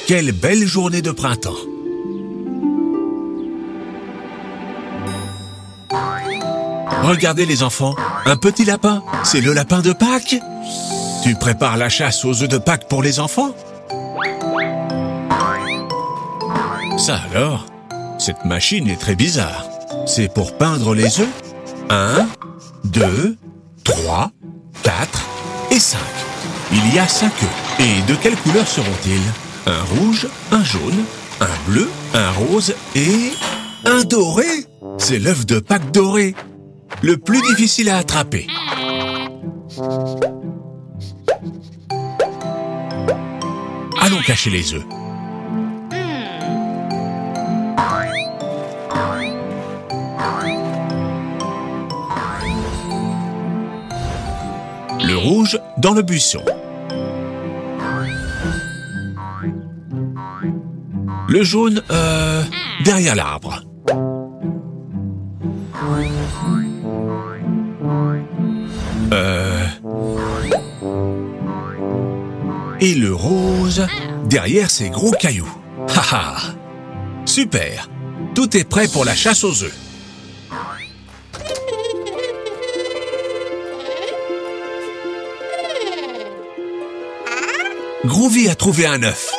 Quelle belle journée de printemps! Regardez les enfants, un petit lapin, c'est le lapin de Pâques. Tu prépares la chasse aux œufs de Pâques pour les enfants? Ça alors, cette machine est très bizarre. C'est pour peindre les œufs. 1, 2, 3, 4 et 5. Il y a 5 œufs. Et de quelle couleur seront-ils? Un rouge, un jaune, un bleu, un rose et un doré. C'est l'œuf de Pâques doré. Le plus difficile à attraper. Allons cacher les œufs. Le rouge dans le buisson. Le jaune, derrière l'arbre. Et le rose, derrière ces gros cailloux. Haha! Super! Tout est prêt pour la chasse aux œufs. Groovy a trouvé un œuf.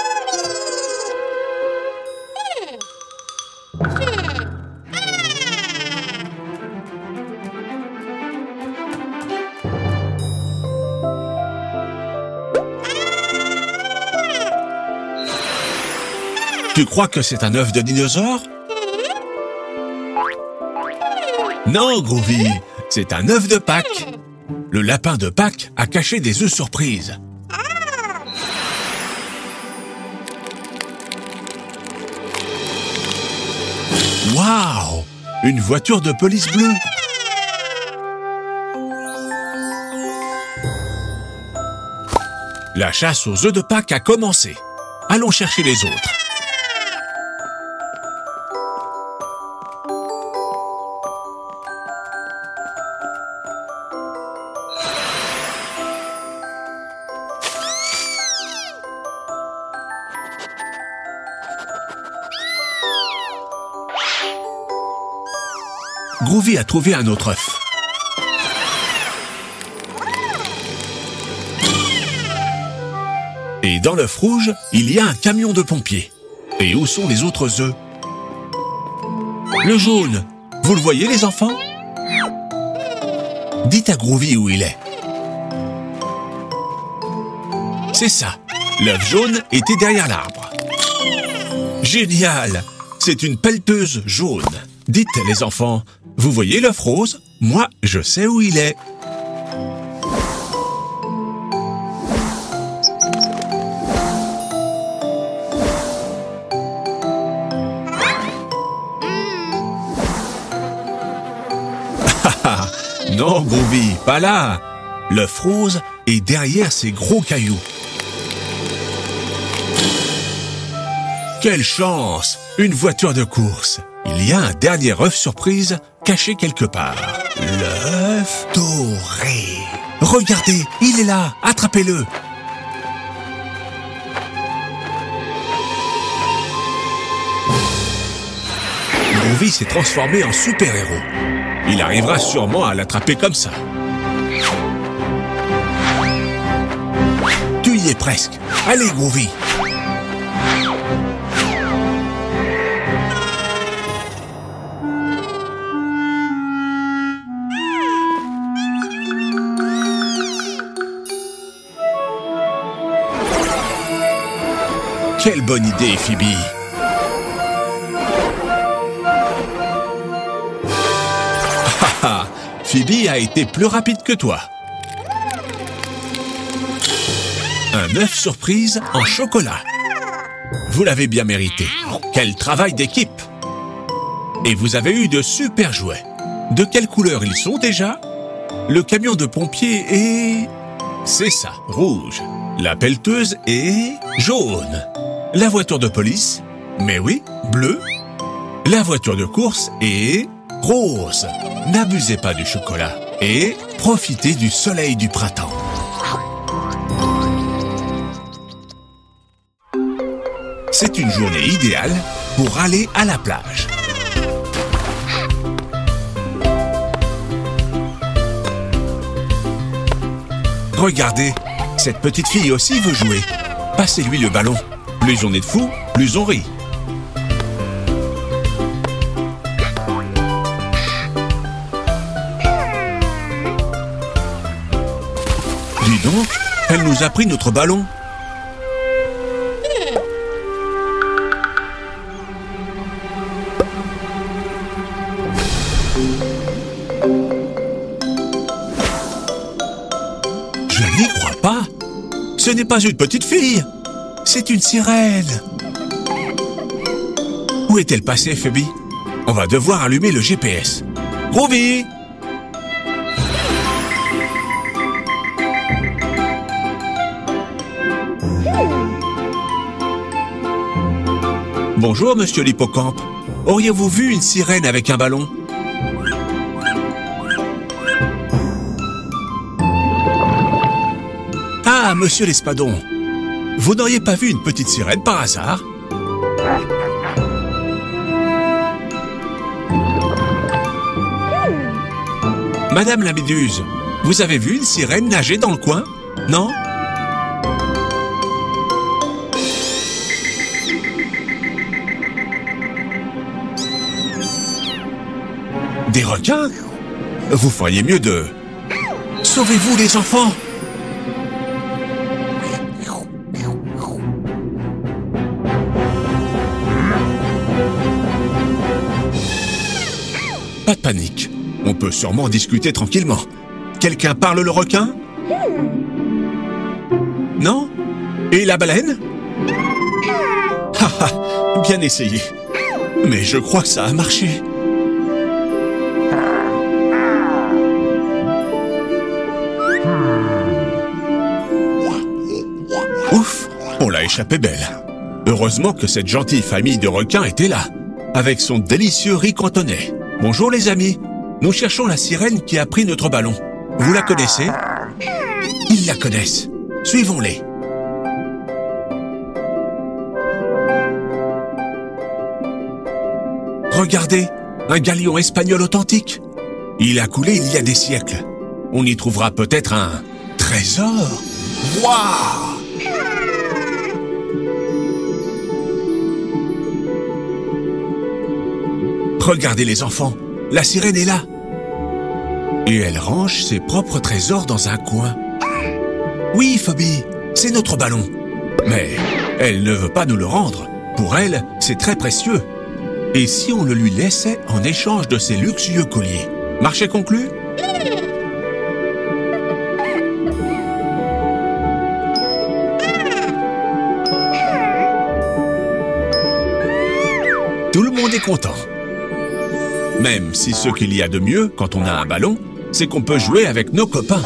Tu crois que c'est un œuf de dinosaure? Non, Groovy, c'est un œuf de Pâques. Le lapin de Pâques a caché des œufs surprises. Waouh! Une voiture de police bleue. La chasse aux œufs de Pâques a commencé. Allons chercher les autres. Groovy a trouvé un autre œuf. Et dans l'œuf rouge, il y a un camion de pompiers. Et où sont les autres œufs? Le jaune, vous le voyez les enfants? Dites à Groovy où il est. C'est ça, l'œuf jaune était derrière l'arbre. Génial! C'est une pelleteuse jaune. Dites les enfants, vous voyez l'œuf rose? Moi, je sais où il est. Non, Groovy, pas là. L'œuf rose est derrière ces gros cailloux. Quelle chance! Une voiture de course. Il y a un dernier œuf surprise caché quelque part. L'œuf doré. Regardez, il est là. Attrapez-le. Groovy s'est transformé en super-héros. Il arrivera sûrement à l'attraper comme ça. Tu y es presque. Allez, Groovy. Quelle bonne idée, Phoebe. Phoebe a été plus rapide que toi. Un œuf surprise en chocolat. Vous l'avez bien mérité. Quel travail d'équipe! Et vous avez eu de super jouets. De quelle couleur ils sont déjà? Le camion de pompiers est... C'est ça, rouge. La pelleteuse est... jaune. La voiture de police? Mais oui, bleu. La voiture de course est... rose. N'abusez pas du chocolat et profitez du soleil du printemps. C'est une journée idéale pour aller à la plage. Regardez, cette petite fille aussi veut jouer. Passez-lui le ballon. Plus on est de fous, plus on rit. Dis donc, elle nous a pris notre ballon. Je n'y crois pas. Ce n'est pas une petite fille. C'est une sirène. Où est-elle passée, Phoebe? On va devoir allumer le GPS. Groovy! Bonjour, monsieur l'hippocampe. Auriez-vous vu une sirène avec un ballon? Ah, monsieur l'espadon. Vous n'auriez pas vu une petite sirène par hasard? Madame la méduse, vous avez vu une sirène nager dans le coin? Non? Des requins? Vous feriez mieux de... Sauvez-vous les enfants! Pas de panique. On peut sûrement discuter tranquillement. Quelqu'un parle le requin? Non? Et la baleine? Haha, bien essayé. Mais je crois que ça a marché. Ouf, on l'a échappé belle. Heureusement que cette gentille famille de requins était là, avec son délicieux riz cantonais. Bonjour les amis, nous cherchons la sirène qui a pris notre ballon. Vous la connaissez? Ils la connaissent. Suivons-les. Regardez, un galion espagnol authentique. Il a coulé il y a des siècles. On y trouvera peut-être un trésor. Waouh! Regardez les enfants, la sirène est là. Et elle range ses propres trésors dans un coin. Oui, Phoebe, c'est notre ballon. Mais elle ne veut pas nous le rendre. Pour elle, c'est très précieux. Et si on le lui laissait en échange de ses luxueux colliers? Marché conclu? Tout le monde est content. Même si ce qu'il y a de mieux quand on a un ballon, c'est qu'on peut jouer avec nos copains.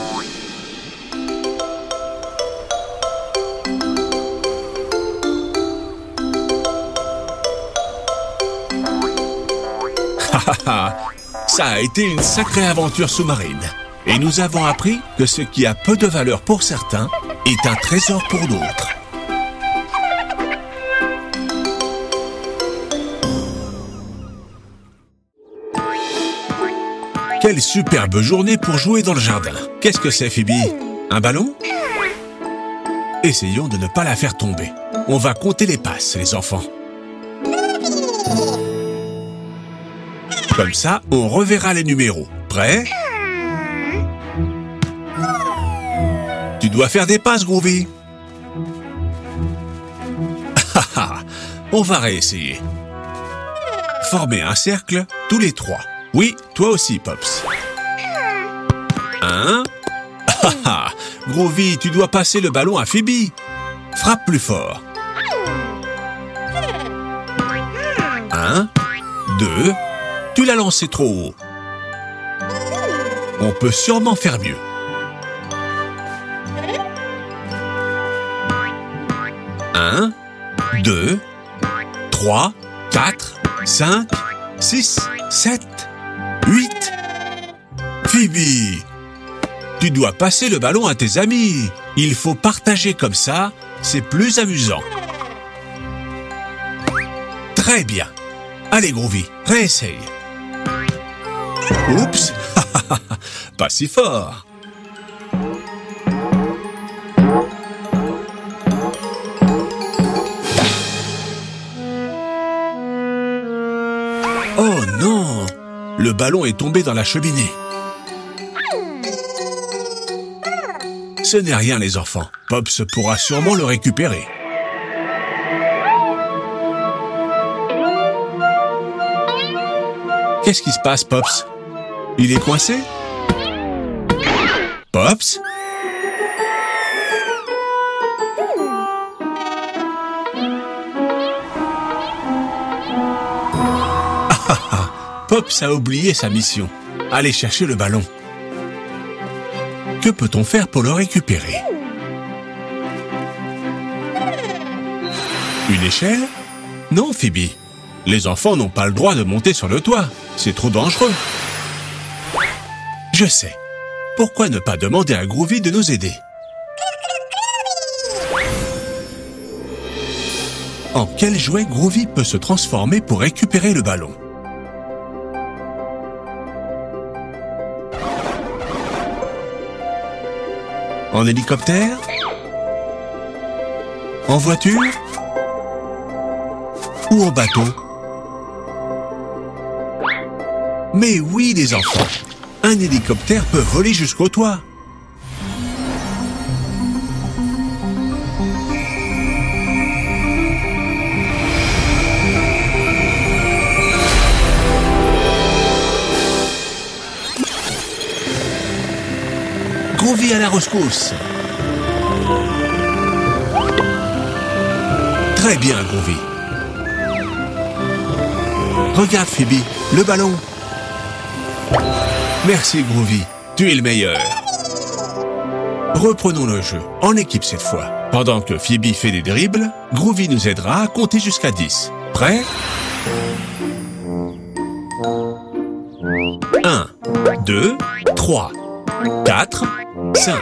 Ça a été une sacrée aventure sous-marine. Et nous avons appris que ce qui a peu de valeur pour certains est un trésor pour d'autres. Quelle superbe journée pour jouer dans le jardin. Qu'est-ce que c'est, Phoebe? Un ballon? Essayons de ne pas la faire tomber. On va compter les passes, les enfants. Comme ça, on reverra les numéros. Prêt? Tu dois faire des passes, Groovy. On va réessayer. Formez un cercle, tous les trois. Oui, toi aussi, Pops. 1. Groovy, tu dois passer le ballon à Phoebe. Frappe plus fort. 1, 2. Tu l'as lancé trop haut. On peut sûrement faire mieux. 1, 2, 3, 4, 5, 6, 7, 8. Phoebe, tu dois passer le ballon à tes amis. Il faut partager comme ça, c'est plus amusant. Très bien. Allez, Groovy, réessaye. Oups, pas si fort. Oh non! Le ballon est tombé dans la cheminée. Ce n'est rien, les enfants. Pops pourra sûrement le récupérer. Qu'est-ce qui se passe, Pops? Il est coincé? Pops? Pops a oublié sa mission. Aller chercher le ballon. Que peut-on faire pour le récupérer? Une échelle? Non, Phoebe. Les enfants n'ont pas le droit de monter sur le toit. C'est trop dangereux. Je sais. Pourquoi ne pas demander à Groovy de nous aider? En quel jouet Groovy peut se transformer pour récupérer le ballon? En hélicoptère? En voiture? Ou en bateau? Mais oui, les enfants! Un hélicoptère peut voler jusqu'au toit. Groovy à la rescousse. Très bien, Groovy. Regarde, Phoebe, le ballon. Merci, Groovy. Tu es le meilleur. Reprenons le jeu, en équipe cette fois. Pendant que Phoebe fait des dribbles, Groovy nous aidera à compter jusqu'à 10. Prêt? 1, 2, 3, 4, 5,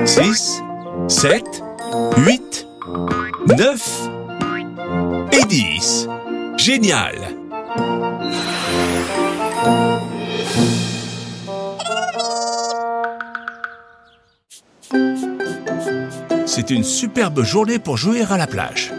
6, 7, 8, 9 et 10. Génial! C'est une superbe journée pour jouer à la plage.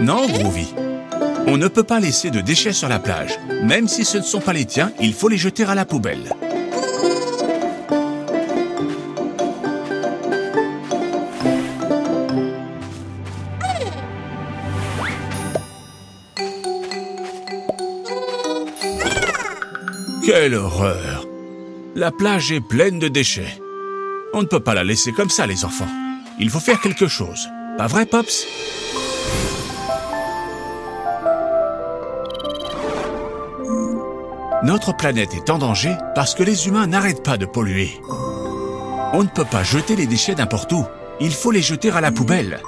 Non, Groovy. On ne peut pas laisser de déchets sur la plage. Même si ce ne sont pas les tiens, il faut les jeter à la poubelle. Quelle horreur! La plage est pleine de déchets. On ne peut pas la laisser comme ça, les enfants. Il faut faire quelque chose. Pas vrai, Pops? Notre planète est en danger parce que les humains n'arrêtent pas de polluer. On ne peut pas jeter les déchets n'importe où. Il faut les jeter à la poubelle.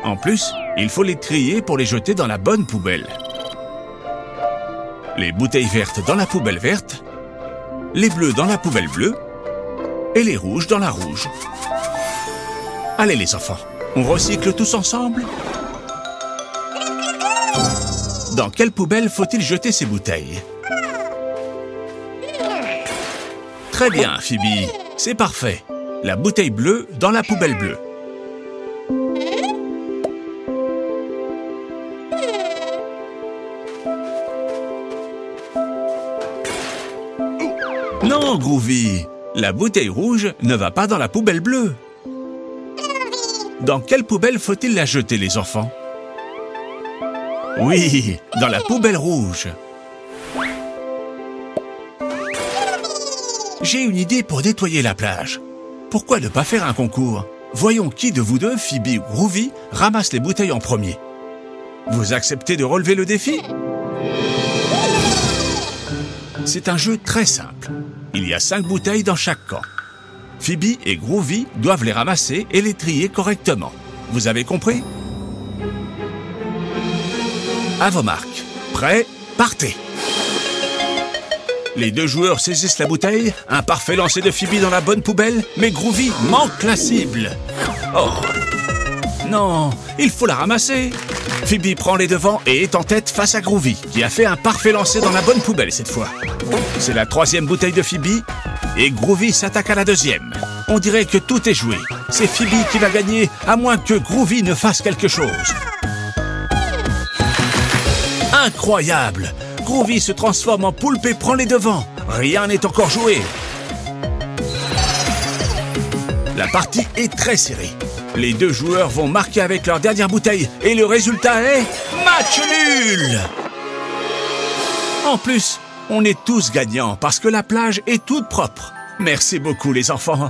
En plus, il faut les trier pour les jeter dans la bonne poubelle. Les bouteilles vertes dans la poubelle verte, les bleus dans la poubelle bleue et les rouges dans la rouge. Allez les enfants, on recycle tous ensemble? Dans quelle poubelle faut-il jeter ces bouteilles? Très bien, Phoebe, c'est parfait. La bouteille bleue dans la poubelle bleue. Non, Groovy, la bouteille rouge ne va pas dans la poubelle bleue. Dans quelle poubelle faut-il la jeter, les enfants? Oui, dans la poubelle rouge. J'ai une idée pour nettoyer la plage. Pourquoi ne pas faire un concours? Voyons qui de vous deux, Phoebe ou Groovy, ramasse les bouteilles en premier. Vous acceptez de relever le défi? C'est un jeu très simple. Il y a 5 bouteilles dans chaque camp. Phoebe et Groovy doivent les ramasser et les trier correctement. Vous avez compris? À vos marques. Prêts? Partez! Les deux joueurs saisissent la bouteille, un parfait lancer de Phoebe dans la bonne poubelle, mais Groovy manque la cible. Oh! Non, il faut la ramasser. Phoebe prend les devants et est en tête face à Groovy, qui a fait un parfait lancer dans la bonne poubelle cette fois. C'est la troisième bouteille de Phoebe, et Groovy s'attaque à la deuxième. On dirait que tout est joué. C'est Phoebe qui va gagner, à moins que Groovy ne fasse quelque chose. Incroyable! Groovy se transforme en poulpe et prend les devants. Rien n'est encore joué. La partie est très serrée. Les deux joueurs vont marquer avec leur dernière bouteille et le résultat est match nul. En plus, on est tous gagnants parce que la plage est toute propre. Merci beaucoup les enfants.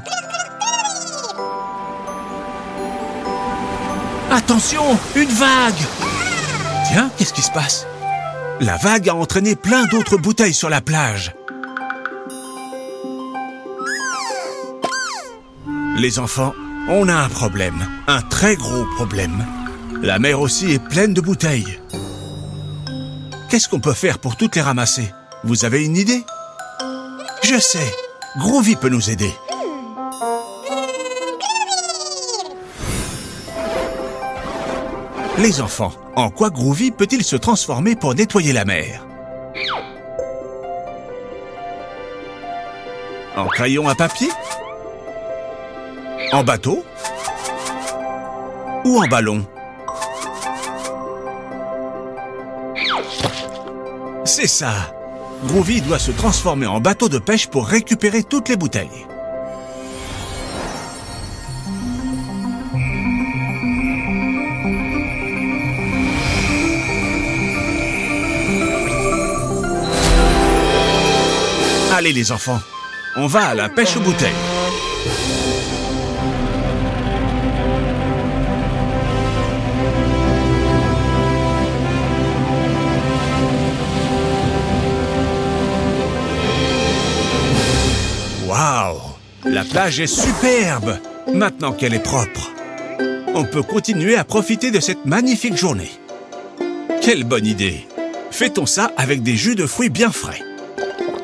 Attention, une vague! Tiens, qu'est-ce qui se passe? La vague a entraîné plein d'autres bouteilles sur la plage. Les enfants, on a un problème, un très gros problème. La mer aussi est pleine de bouteilles. Qu'est-ce qu'on peut faire pour toutes les ramasser? Vous avez une idée? Je sais, Groovy peut nous aider. Les enfants, en quoi Groovy peut-il se transformer pour nettoyer la mer? En crayon à papier? En bateau? Ou en ballon? C'est ça! Groovy doit se transformer en bateau de pêche pour récupérer toutes les bouteilles. Allez les enfants, on va à la pêche aux bouteilles. Waouh! La plage est superbe, maintenant qu'elle est propre. On peut continuer à profiter de cette magnifique journée. Quelle bonne idée! Fêtons ça avec des jus de fruits bien frais.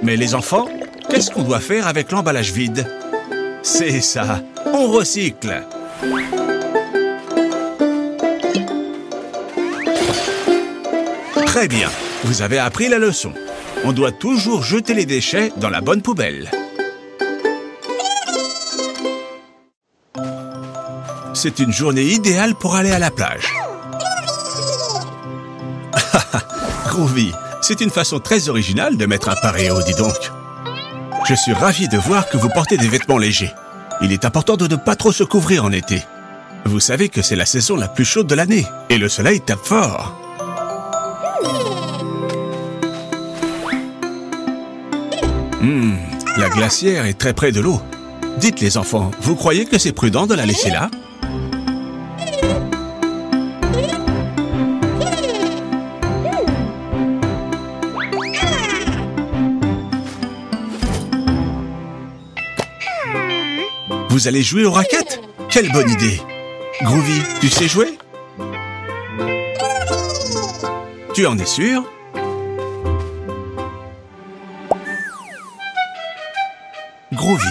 Mais les enfants, qu'est-ce qu'on doit faire avec l'emballage vide? C'est ça, on recycle. Très bien, vous avez appris la leçon. On doit toujours jeter les déchets dans la bonne poubelle. C'est une journée idéale pour aller à la plage. Groovy, c'est une façon très originale de mettre un paréo, dis donc. Je suis ravi de voir que vous portez des vêtements légers. Il est important de ne pas trop se couvrir en été. Vous savez que c'est la saison la plus chaude de l'année et le soleil tape fort. La glacière est très près de l'eau. Dites les enfants, vous croyez que c'est prudent de la laisser là? Vous allez jouer aux raquettes? Quelle bonne idée! Groovy, tu sais jouer? Tu en es sûr? Groovy,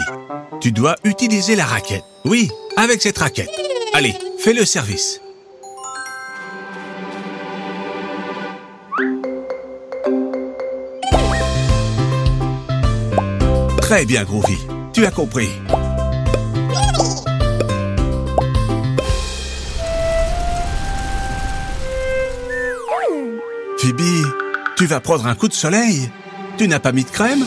tu dois utiliser la raquette. Oui, avec cette raquette. Allez, fais le service. Très bien, Groovy. Tu as compris. Phoebe, tu vas prendre un coup de soleil? Tu n'as pas mis de crème?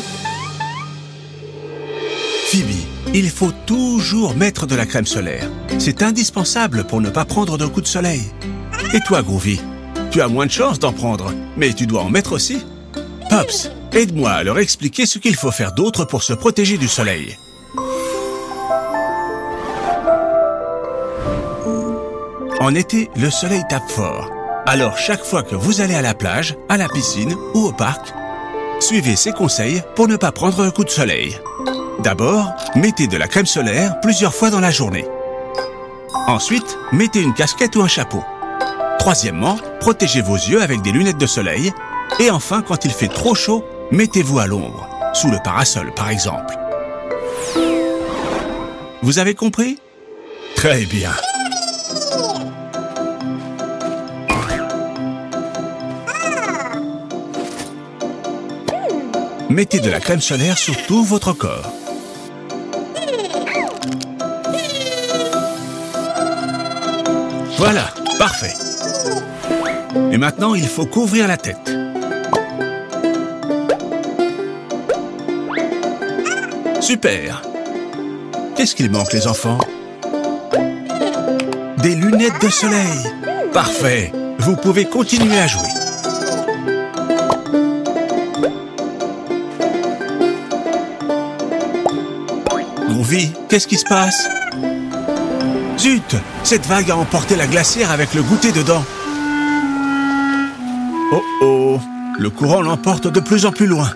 Phoebe, il faut toujours mettre de la crème solaire. C'est indispensable pour ne pas prendre de coups de soleil. Et toi, Groovy, tu as moins de chances d'en prendre, mais tu dois en mettre aussi. Pops, aide-moi à leur expliquer ce qu'il faut faire d'autre pour se protéger du soleil. En été, le soleil tape fort. Alors, chaque fois que vous allez à la plage, à la piscine ou au parc, suivez ces conseils pour ne pas prendre un coup de soleil. D'abord, mettez de la crème solaire plusieurs fois dans la journée. Ensuite, mettez une casquette ou un chapeau. Troisièmement, protégez vos yeux avec des lunettes de soleil. Et enfin, quand il fait trop chaud, mettez-vous à l'ombre. sous le parasol par exemple. Vous avez compris? Très bien. Mettez de la crème solaire sur tout votre corps. Voilà, parfait. Et maintenant, il faut couvrir la tête. Super. Qu'est-ce qu'il manque, les enfants? Des lunettes de soleil. Parfait. Vous pouvez continuer à jouer. Groovy, qu'est-ce qui se passe? Zut! Cette vague a emporté la glacière avec le goûter dedans. Oh oh! Le courant l'emporte de plus en plus loin.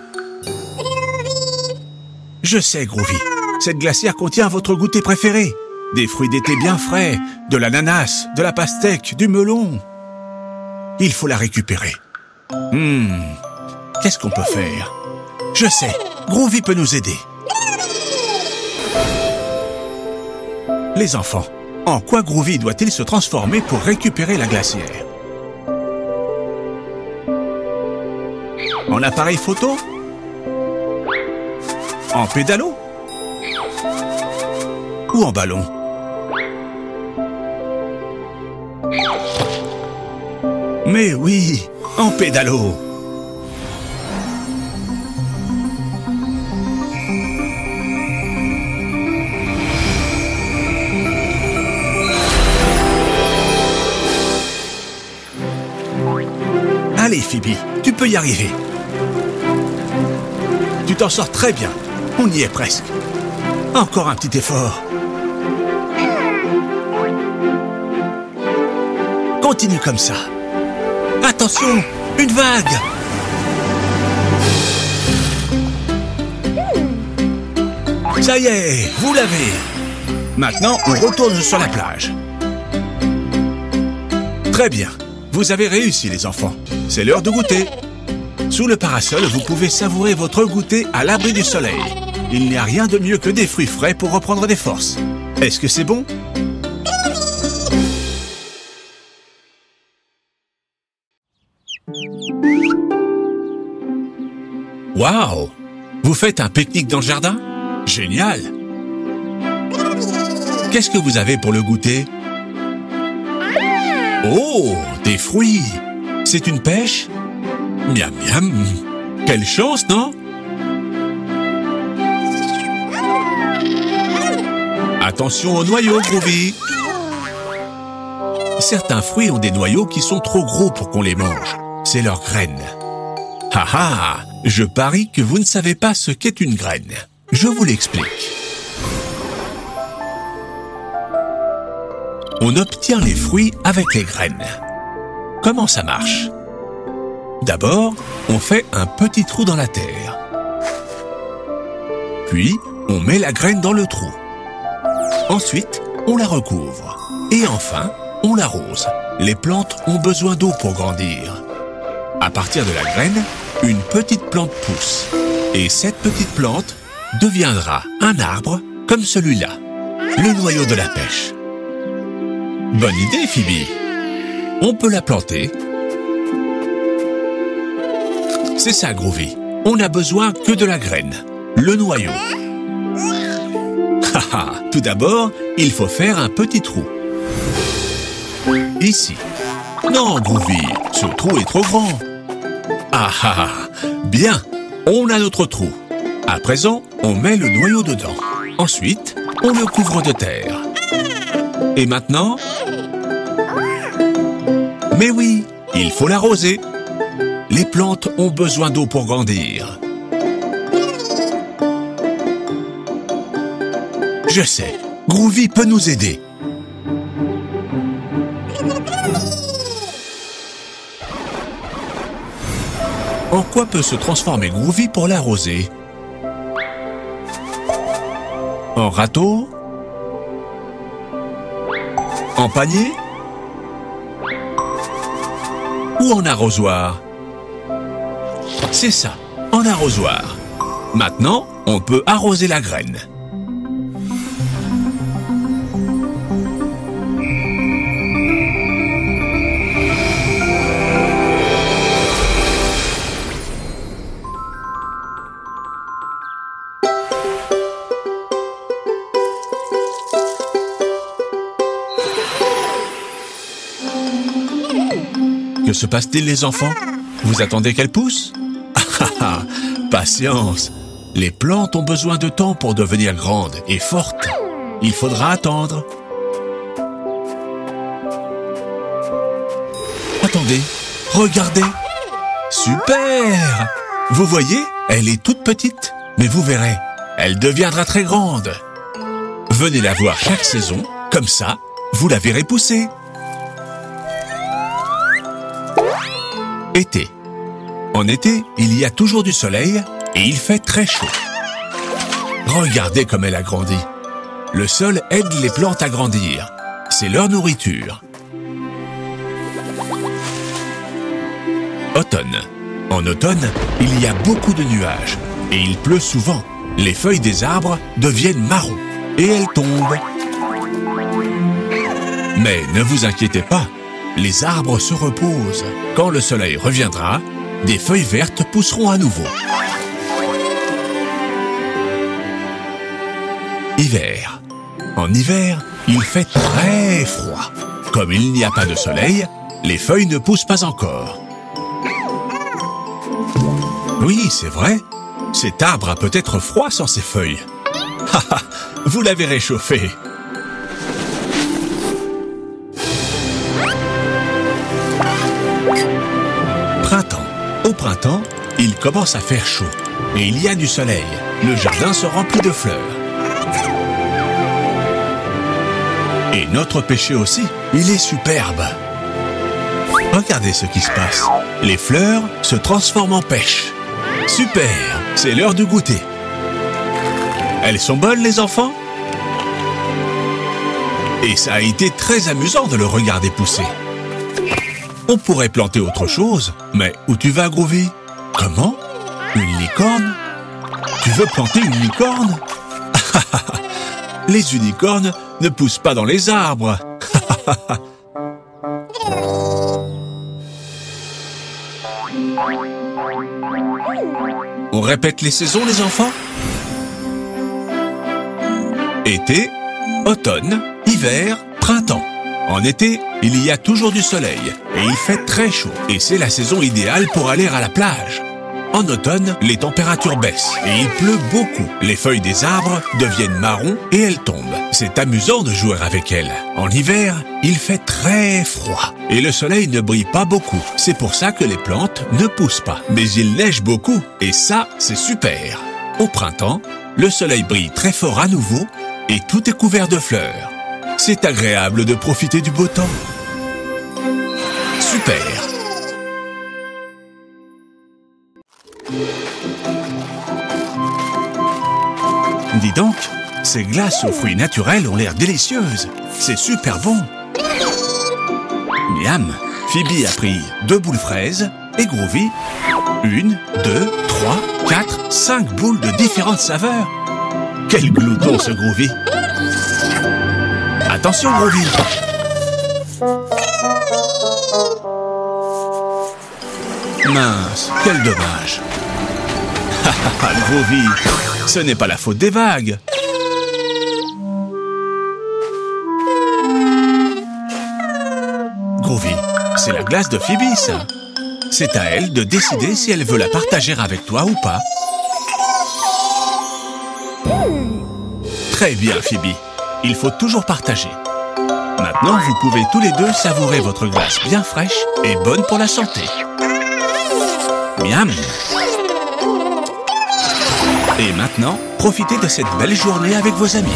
Je sais, Groovy. Cette glacière contient votre goûter préféré. Des fruits d'été bien frais, de l'ananas, de la pastèque, du melon. Il faut la récupérer. Qu'est-ce qu'on peut faire? Je sais, Groovy peut nous aider. Les enfants, en quoi Groovy doit-il se transformer pour récupérer la glacière? En appareil photo? En pédalo? Ou en ballon? Mais oui, en pédalo! Allez, Phoebe, tu peux y arriver. Tu t'en sors très bien. On y est presque. Encore un petit effort. Continue comme ça. Attention, une vague. Ça y est, vous l'avez. Maintenant, on retourne sur la plage. Très bien. Vous avez réussi, les enfants. C'est l'heure de goûter. Sous le parasol, vous pouvez savourer votre goûter à l'abri du soleil. Il n'y a rien de mieux que des fruits frais pour reprendre des forces. Est-ce que c'est bon? Waouh! Vous faites un pique-nique dans le jardin? Génial! Qu'est-ce que vous avez pour le goûter? Oh, des fruits! C'est une pêche? Miam miam! Quelle chance, non? Attention aux noyaux, Groovy! Certains fruits ont des noyaux qui sont trop gros pour qu'on les mange. C'est leurs graines. Ha ha! Je parie que vous ne savez pas ce qu'est une graine. Je vous l'explique. On obtient les fruits avec les graines. Comment ça marche? D'abord, on fait un petit trou dans la terre. Puis, on met la graine dans le trou. Ensuite, on la recouvre. Et enfin, on l'arrose. Les plantes ont besoin d'eau pour grandir. À partir de la graine, une petite plante pousse. Et cette petite plante deviendra un arbre comme celui-là, le noyau de la pêche. Bonne idée, Phoebe. On peut la planter. C'est ça, Groovy. On n'a besoin que de la graine, le noyau. Haha, tout d'abord, il faut faire un petit trou. Ici. Non, Groovy, ce trou est trop grand. Ah ah, bien, on a notre trou. À présent, on met le noyau dedans. Ensuite, on le couvre de terre. Et maintenant? Mais oui, il faut l'arroser. Les plantes ont besoin d'eau pour grandir. Je sais, Groovy peut nous aider. En quoi peut se transformer Groovy pour l'arroser? En râteau? En panier? Ou en arrosoir? C'est ça, en arrosoir. Maintenant, on peut arroser la graine. Que se passe-t-il, les enfants? Vous attendez qu'elle pousse? Patience! Les plantes ont besoin de temps pour devenir grandes et fortes. Il faudra attendre. Attendez, regardez! Super! Vous voyez, elle est toute petite, mais vous verrez, elle deviendra très grande. Venez la voir chaque saison, comme ça, vous la verrez pousser. Été. En été, il y a toujours du soleil et il fait très chaud. Regardez comme elle a grandi. Le sol aide les plantes à grandir. C'est leur nourriture. Automne. En automne, il y a beaucoup de nuages et il pleut souvent. Les feuilles des arbres deviennent marron et elles tombent. Mais ne vous inquiétez pas. Les arbres se reposent. Quand le soleil reviendra, des feuilles vertes pousseront à nouveau. Hiver. En hiver, il fait très froid. Comme il n'y a pas de soleil, les feuilles ne poussent pas encore. Oui, c'est vrai. Cet arbre a peut-être froid sans ses feuilles. Vous l'avez réchauffé. Printemps. Au printemps, il commence à faire chaud et il y a du soleil. Le jardin se remplit de fleurs. Et notre pêcher aussi, il est superbe. Regardez ce qui se passe. Les fleurs se transforment en pêche. Super, c'est l'heure du goûter. Elles sont bonnes, les enfants? Et ça a été très amusant de le regarder pousser. On pourrait planter autre chose, mais où tu vas, Groovy? Comment? Une licorne? Tu veux planter une licorne? Les unicornes ne poussent pas dans les arbres. On répète les saisons, les enfants? Été, automne, hiver, printemps. En été, il y a toujours du soleil et il fait très chaud. Et c'est la saison idéale pour aller à la plage. En automne, les températures baissent et il pleut beaucoup. Les feuilles des arbres deviennent marron et elles tombent. C'est amusant de jouer avec elles. En hiver, il fait très froid et le soleil ne brille pas beaucoup. C'est pour ça que les plantes ne poussent pas. Mais il neige beaucoup et ça, c'est super. Au printemps, le soleil brille très fort à nouveau et tout est couvert de fleurs. C'est agréable de profiter du beau temps. Super! Dis donc, ces glaces aux fruits naturels ont l'air délicieuses. C'est super bon. Miam! Phoebe a pris 2 boules fraises et Groovy 1, 2, 3, 4, 5 boules de différentes saveurs. Quel glouton ce Groovy! Attention, Groovy! Mince, quel dommage! Groovy, ce n'est pas la faute des vagues. Groovy, c'est la glace de Phoebe, ça. C'est à elle de décider si elle veut la partager avec toi ou pas. Très bien, Phoebe. Il faut toujours partager. Maintenant, vous pouvez tous les deux savourer votre glace bien fraîche et bonne pour la santé. Miam! Et maintenant, profitez de cette belle journée avec vos amis.